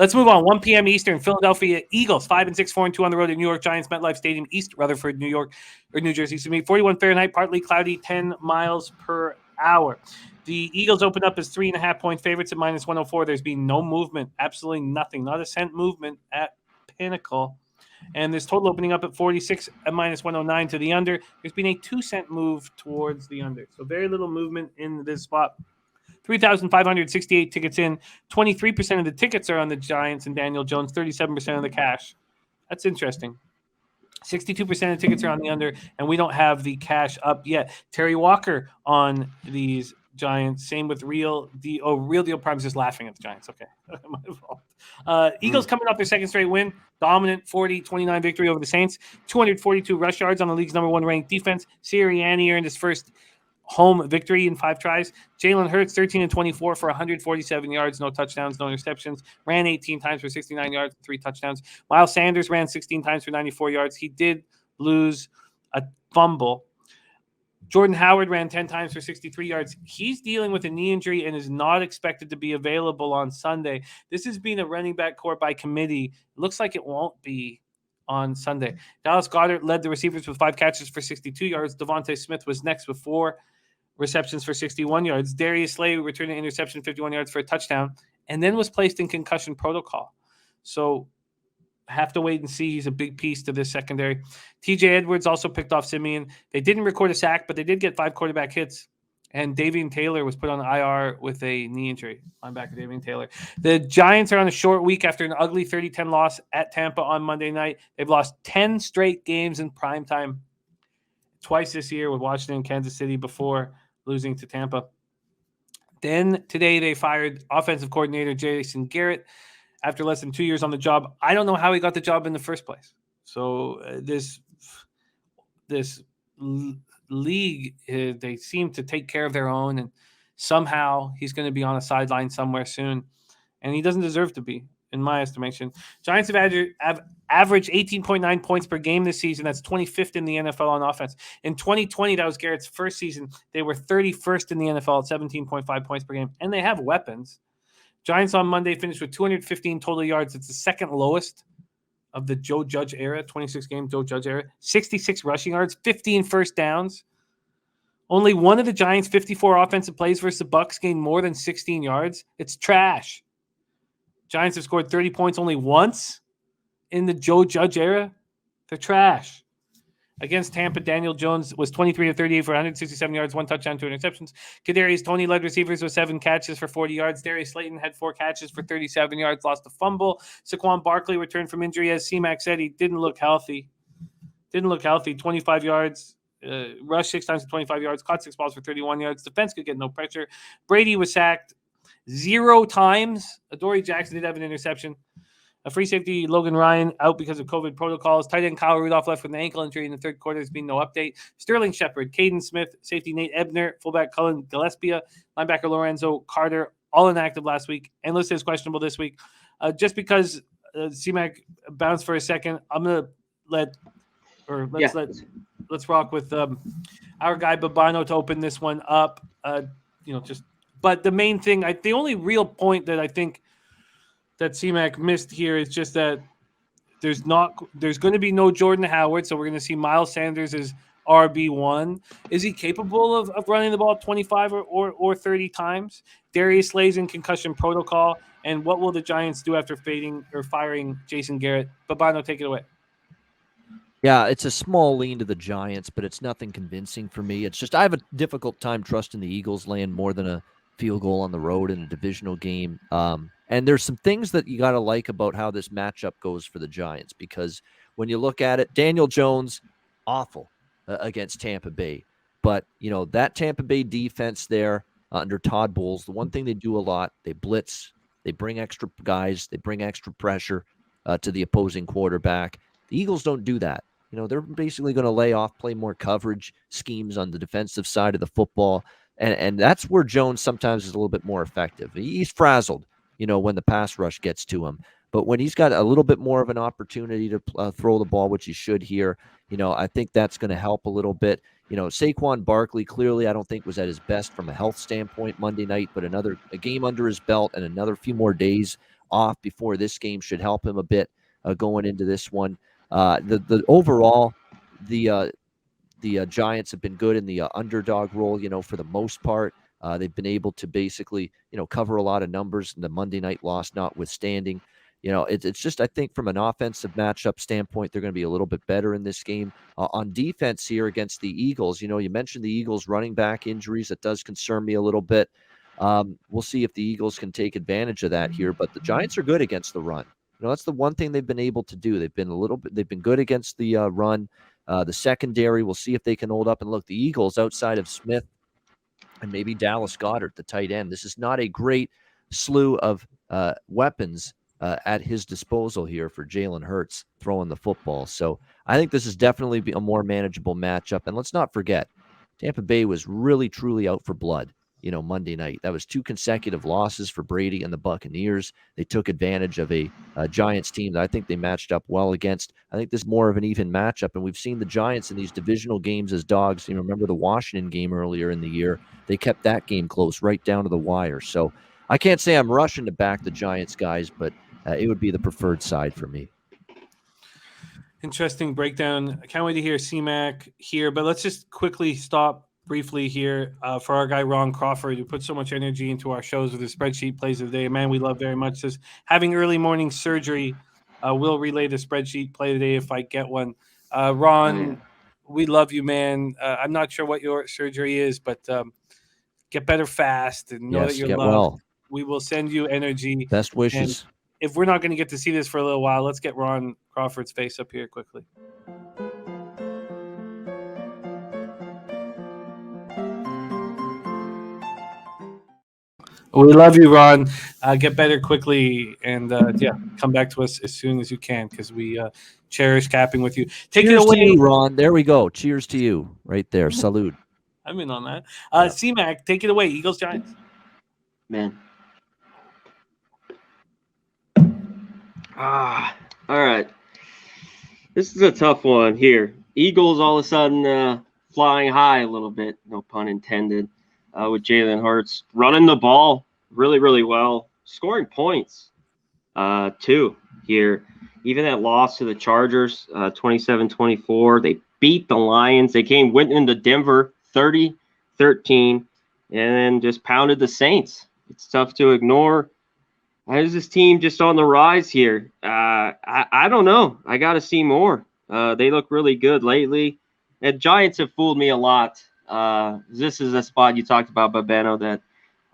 Let's move on. 1 p.m. Eastern, Philadelphia Eagles, 5-6, 4-2 on the road at New York Giants, MetLife Stadium, East Rutherford, New York, or New Jersey. 41 Fahrenheit, partly cloudy, 10 miles per hour. The Eagles opened up as 3.5-point favorites at -104. There's been no movement, absolutely nothing, not a cent movement at Pinnacle. And this total opening up at 46 at -109 to the under. There's been a 2-cent move towards the under. So very little movement in this spot. 3,568 tickets in. 23% of the tickets are on the Giants and Daniel Jones, 37% of the cash. That's interesting. 62% of tickets are on the under, and we don't have the cash up yet. Terry Walker on these Giants. Same with Real Deal Prime's just laughing at the Giants. Okay. My fault. Eagles coming off their second straight win. Dominant 40-29 victory over the Saints. 242 rush yards on the league's number one ranked defense. Sirianni earned his first home victory in 5 tries. Jalen Hurts, 13-24 for 147 yards, no touchdowns, no interceptions. Ran 18 times for 69 yards, 3 touchdowns. Miles Sanders ran 16 times for 94 yards. He did lose a fumble. Jordan Howard ran 10 times for 63 yards. He's dealing with a knee injury and is not expected to be available on Sunday. This has been a running back core by committee. It looks like it won't be on Sunday. Dallas Goedert led the receivers with 5 catches for 62 yards. Devontae Smith was next with 4 receptions for 61 yards. Darius Slay returned an interception, 51 yards for a touchdown, and then was placed in concussion protocol. So have to wait and see. He's a big piece to this secondary. TJ Edwards also picked off Simeon. They didn't record a sack, but they did get 5 quarterback hits. And Davian Taylor was put on IR with a knee injury. Linebacker Davian Taylor. The Giants are on a short week after an ugly 30-10 loss at Tampa on Monday night. They've lost 10 straight games in primetime. Twice this year with Washington and Kansas City before losing to Tampa. Then today they fired offensive coordinator Jason Garrett after less than 2 years on the job. I don't know how he got the job in the first place. So this league, they seem to take care of their own, and somehow he's going to be on a sideline somewhere soon, and he doesn't deserve to be, in my estimation. Giants have averaged 18.9 points per game this season. That's 25th in the NFL on offense. In 2020, that was Garrett's first season. They were 31st in the NFL at 17.5 points per game, and they have weapons. Giants on Monday finished with 215 total yards. It's the second lowest of the Joe Judge era, 26-game Joe Judge era. 66 rushing yards, 15 first downs. Only one of the Giants' 54 offensive plays versus the Bucs gained more than 16 yards. It's trash. Giants have scored 30 points only once in the Joe Judge era. They're trash. Against Tampa, Daniel Jones was 23-38 for 167 yards, 1 touchdown, 2 interceptions. Kadarius Toney led receivers with 7 catches for 40 yards. Darius Slayton had 4 catches for 37 yards, lost a fumble. Saquon Barkley returned from injury. As C-Mac said, he didn't look healthy. 25 yards. Rushed 6 times for 25 yards, caught 6 balls for 31 yards. Defense could get no pressure. Brady was sacked 0 times. Adoree Jackson did have an interception. A free safety, Logan Ryan, out because of COVID protocols. Tight end Kyle Rudolph left with an ankle injury in the third quarter. There's been no update. Sterling Shepard, Caden Smith, safety Nate Ebner, fullback Cullen Gillespie, linebacker Lorenzo Carter, all inactive last week. And Enlisted is questionable this week. Just because C-Mac bounced for a second, I'm going to let's rock with our guy Babano to open this one up. But the main thing, the only real point that I think that C-Mac missed here is just that there's going to be no Jordan Howard, so we're going to see Miles Sanders as RB1. Is he capable of running the ball 25 or 30 times? Darius Slay's in concussion protocol, and what will the Giants do after firing Jason Garrett? Babano, take it away. Yeah, it's a small lean to the Giants, but it's nothing convincing for me. It's just I have a difficult time trusting the Eagles laying more than a field goal on the road in a divisional game. And there's some things that you got to like about how this matchup goes for the Giants, because when you look at it, Daniel Jones, awful against Tampa Bay. But, that Tampa Bay defense there under Todd Bowles, the one thing they do a lot, they blitz, they bring extra guys, they bring extra pressure to the opposing quarterback. The Eagles don't do that. They're basically going to lay off, play more coverage schemes on the defensive side of the football. And that's where Jones sometimes is a little bit more effective. He's frazzled, when the pass rush gets to him. But when he's got a little bit more of an opportunity to throw the ball, which he should here, I think that's going to help a little bit. Saquon Barkley clearly I don't think was at his best from a health standpoint Monday night, but a game under his belt and another few more days off before this game should help him a bit going into this one. The overall, the Giants have been good in the underdog role, for the most part. They've been able to basically, cover a lot of numbers, and the Monday night loss notwithstanding. It's just, I think from an offensive matchup standpoint, they're going to be a little bit better in this game. On defense here against the Eagles, you mentioned the Eagles running back injuries. That does concern me a little bit. We'll see if the Eagles can take advantage of that here, but the Giants are good against the run. That's the one thing they've been able to do. They've been good against the run. The secondary, we'll see if they can hold up. And look, the Eagles outside of Smith and maybe Dallas Goedert, the tight end, this is not a great slew of weapons at his disposal here for Jalen Hurts throwing the football. So I think this is definitely a more manageable matchup. And let's not forget, Tampa Bay was really, truly out for blood, Monday night. That was 2 consecutive losses for Brady and the Buccaneers. They took advantage of a Giants team that I think they matched up well against. I think this is more of an even matchup, and we've seen the Giants in these divisional games as dogs. Remember the Washington game earlier in the year. They kept that game close right down to the wire. So I can't say I'm rushing to back the Giants, guys, but it would be the preferred side for me. Interesting breakdown. I can't wait to hear C-Mac here, but let's just quickly stop briefly here for our guy Ron Crawford, who put so much energy into our shows with the spreadsheet plays of the day. Man, we love very much this. Having early morning surgery, will relay the spreadsheet play of the day if I get one. Ron, we love you, man. I'm not sure what your surgery is, but get better fast and know that you're loved. Well. We will send you energy. Best wishes. And if we're not going to get to see this for a little while, let's get Ron Crawford's face up here quickly. We love you, Ron. Get better quickly, and come back to us as soon as you can, because we cherish capping with you. Take Cheers it away, to you, Ron. There we go. Cheers to you, right there. Salute. I'm in on that. C-Mac, take it away. Eagles, Giants. Man. All right. This is a tough one here. Eagles all of a sudden flying high a little bit, no pun intended. With Jalen Hurts running the ball really, really well, scoring points too here. Even that loss to the Chargers, 27-24, they beat the Lions. They went into Denver 30-13 and then just pounded the Saints. It's tough to ignore. Is this team just on the rise here? I don't know. I got to see more. They look really good lately. And Giants have fooled me a lot. This is a spot you talked about, Babeno, that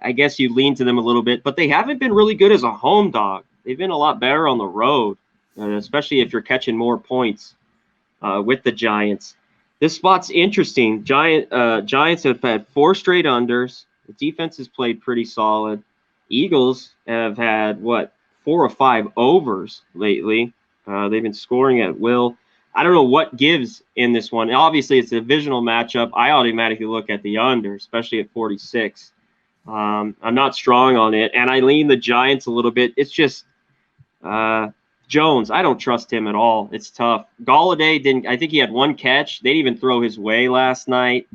I guess you lean to them a little bit, but they haven't been really good as a home dog. They've been a lot better on the road, especially if you're catching more points with the Giants. This spot's interesting. Giants have had 4 straight unders. The defense has played pretty solid. Eagles have had, 4 or 5 overs lately. They've been scoring at will. I don't know what gives in this one. Obviously, it's a divisional matchup. I automatically look at the under, especially at 46. I'm not strong on it, and I lean the Giants a little bit. It's just Jones. I don't trust him at all. It's tough. Galladay didn't. I think he had 1 catch. They didn't even throw his way last night.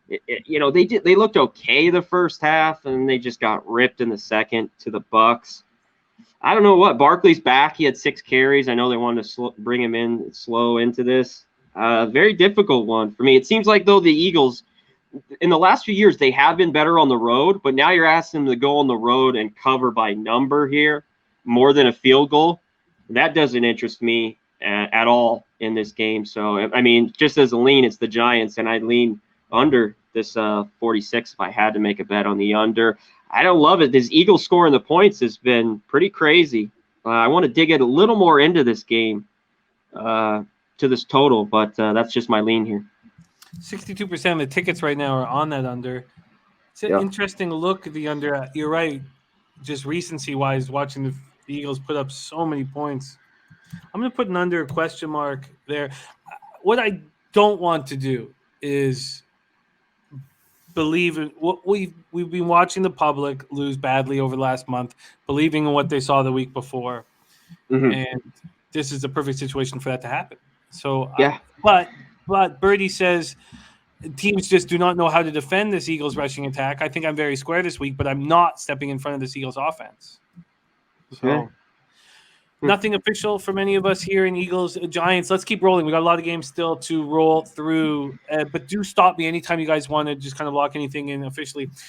They looked okay the first half, and they just got ripped in the second to the Bucs. I don't know what. Barkley's back. He had 6 carries. I know they wanted to bring him in slow into this. Very difficult one for me. It seems like, though, the Eagles, in the last few years, they have been better on the road, but now you're asking them to go on the road and cover by number here more than a field goal. That doesn't interest me at all in this game. So, I mean, just as a lean, it's the Giants, and I'd lean under this 46 if I had to make a bet on the under. I don't love it. This Eagles scoring the points has been pretty crazy. I want to dig a little more into this game, to this total, but that's just my lean here. 62% of the tickets right now are on that under. It's an interesting look at the under. You're right. Just recency-wise, watching the Eagles put up so many points. I'm going to put an under question mark there. What I don't want to do is believe in what we've been watching the public lose badly over the last month, believing in what they saw the week before. Mm-hmm. And this is the perfect situation for that to happen. So, but Birdie says teams just do not know how to defend this Eagles rushing attack. I think I'm very square this week, but I'm not stepping in front of this Eagles offense. So Nothing official from any of us here in Eagles Giants. Let's keep rolling. We got a lot of games still to roll through, but do stop me anytime you guys want to just kind of lock anything in officially.